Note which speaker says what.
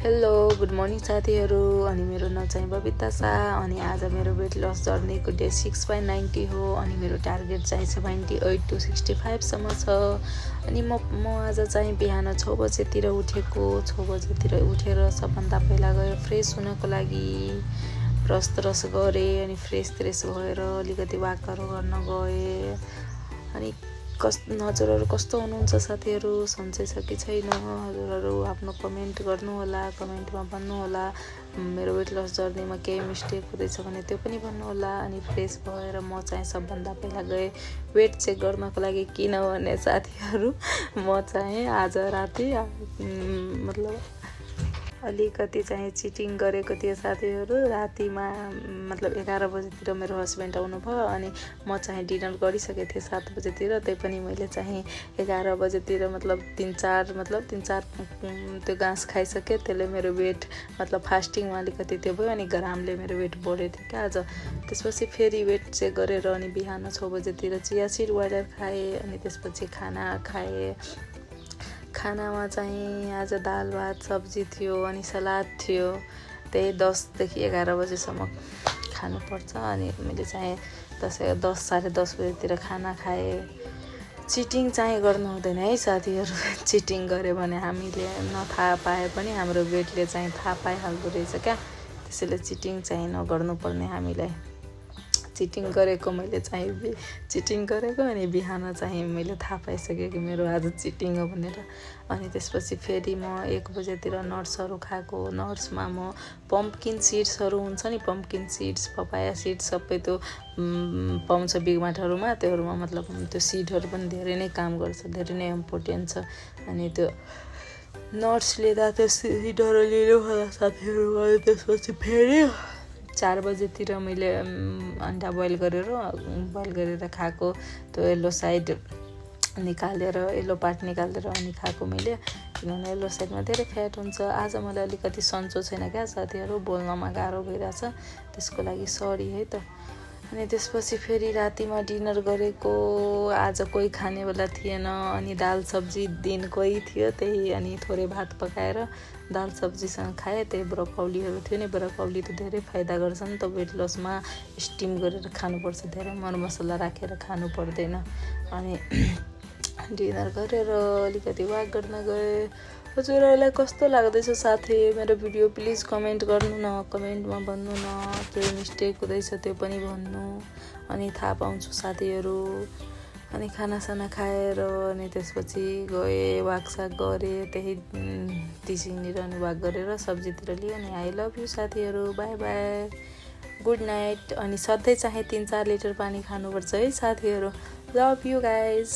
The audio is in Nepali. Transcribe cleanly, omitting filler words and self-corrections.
Speaker 1: हेलो गुड मर्निङ साथीहरू। अनि मेरो नाम चाहिँ बबिता शाह अनि आज मेरो वेट लस जर्नीको डे 6/90 हो अनि मेरो टार्गेट चाहिँ 78 to 65 सम्म छ। अनि म आज चाहिँ बिहान 6 बजेतिर उठेको। 6 बजेतिर उठेर सबभन्दा पहिला गएर फ्रेस हुनको लागि ब्रस गरेँ अनि फ्रेस भएर अलिकति वाकहरू गर्न गएँ। अनि हजुरहरू कस्तो हुनुहुन्छ साथीहरू, सन्चै छ कि छैन? हजुरहरू आफ्नो कमेन्ट गर्नुहोला, कमेन्टमा भन्नुहोला। मेरो वेट लस जर्नीमा केही मिस्टेक हुँदैछ भने त्यो पनि भन्नुहोला। अनि फ्रेस भएर म चाहिँ सबभन्दा पहिला गएँ वेट चेक गर्नको लागि। किनभने साथीहरू म चाहिँ आज राति मतलब अलिकति चाहिँ चिटिङ गरेको थिएँ साथीहरू। रातिमा मतलब 11 बजेतिर मेरो हस्बेन्ड आउनुभयो अनि म चाहिँ डिनर गरिसकेको थिएँ 7 बजेतिर। त्यही पनि मैले चाहिँ 11 बजेतिर मतलब 3-4 त्यो घाँस खाइसकेँ। त्यसले मेरो वेट मतलब फास्टिङमा अलिकति त्यो भयो अनि ग्रामले मेरो वेट बढेको थियो क्या आज। त्यसपछि फेरि वेट चेक गरेर अनि बिहान 6 बजेतिर चिया सिड वाटर खाएँ अनि त्यसपछि खाना खाएँ। खानामा चाहिँ आज दाल भात सब्जी थियो अनि सलाद थियो। त्यही 10 देखि 11 बजेसम्म खानुपर्छ। अनि मैले चाहिँ 10-10:30 बजेतिर खाना खाएँ। चिटिङ चाहिँ गर्नु हुँदैन है साथीहरू। चिटिङ गऱ्यो भने हामीले नथाहा पाए पनि हाम्रो वेटले चाहिँ थाहा पाइहाल्दो रहेछ क्या। त्यसैले चिटिङ चाहिँ नगर्नुपर्ने हामीलाई। चिटिङ गरेको अनि बिहान चाहिँ मैले थाहा पाइसकेँ कि मेरो आज चिटिङ हो भनेर। अनि त्यसपछि फेरि म 1 बजेतिर नट्सहरू खाएको। नट्समा म पम्पकिन सिड्सहरू हुन्छ नि, पम्पकिन सिड्स, पपाया सिड्स सबै त्यो पाउँछ बिगमार्टहरूमा। त्योहरूमा मतलब त्यो सिडहरू पनि धेरै नै काम गर्छ, धेरै नै इम्पोर्टेन्ट छ। अनि त्यो नट्स लिँदा त्यो सिडहरू लिनु होला साथीहरू। अनि त्यसपछि फेरि 4 बजेतिर मैले अन्डा बोइल गरेर खाएको। त्यो येल्लो पार्ट निकालेर अनि खाएको मैले। किनभने येल्लो साइडमा धेरै फ्याट हुन्छ। आज मलाई अलिकति सन्चो छैन क्या साथीहरू, बोल्नमा गाह्रो भइरहेछ, त्यसको लागि सरी है त। अनि त्यसपछि फेरि रातिमा डिनर गरेको। आज कोही खानेवाला थिएन अनि दाल सब्जी दिनकै थियो, त्यही अनि थोरै भात पकाएर दाल सब्जीसँग खाएँ। त्यही ब्रोकौलीहरू थियो नि, ब्रोकौली त धेरै फाइदा गर्छ नि त वेट लसमा। स्टिम गरेर खानुपर्छ, धेरै मरमसला राखेर खानु पर्दैन। अनि डिनर गरेर अलिकति वाक गर्न गएँ। हजुरहरूलाई कस्तो लाग्दैछ साथी मेरो भिडियो? प्लिज कमेन्ट गर्नु न, कमेन्टमा भन्नु न। केही मिस्टेक हुँदैछ त्यो पनि भन्नु, अनि थाहा पाउँछु साथीहरू। अनि खानासाना खाएर अनि त्यसपछि गएँ वाकसाक गरेँ। त्यही टिचिङनिर अनि वाक गरेर सब्जीतिर लिएँ। अनि आई लभ यु साथीहरू, बाई बाई, गुड नाइट। अनि सधैँ चाहिँ 3-4 लिटर पानी खानुपर्छ है साथीहरू। Love you guys.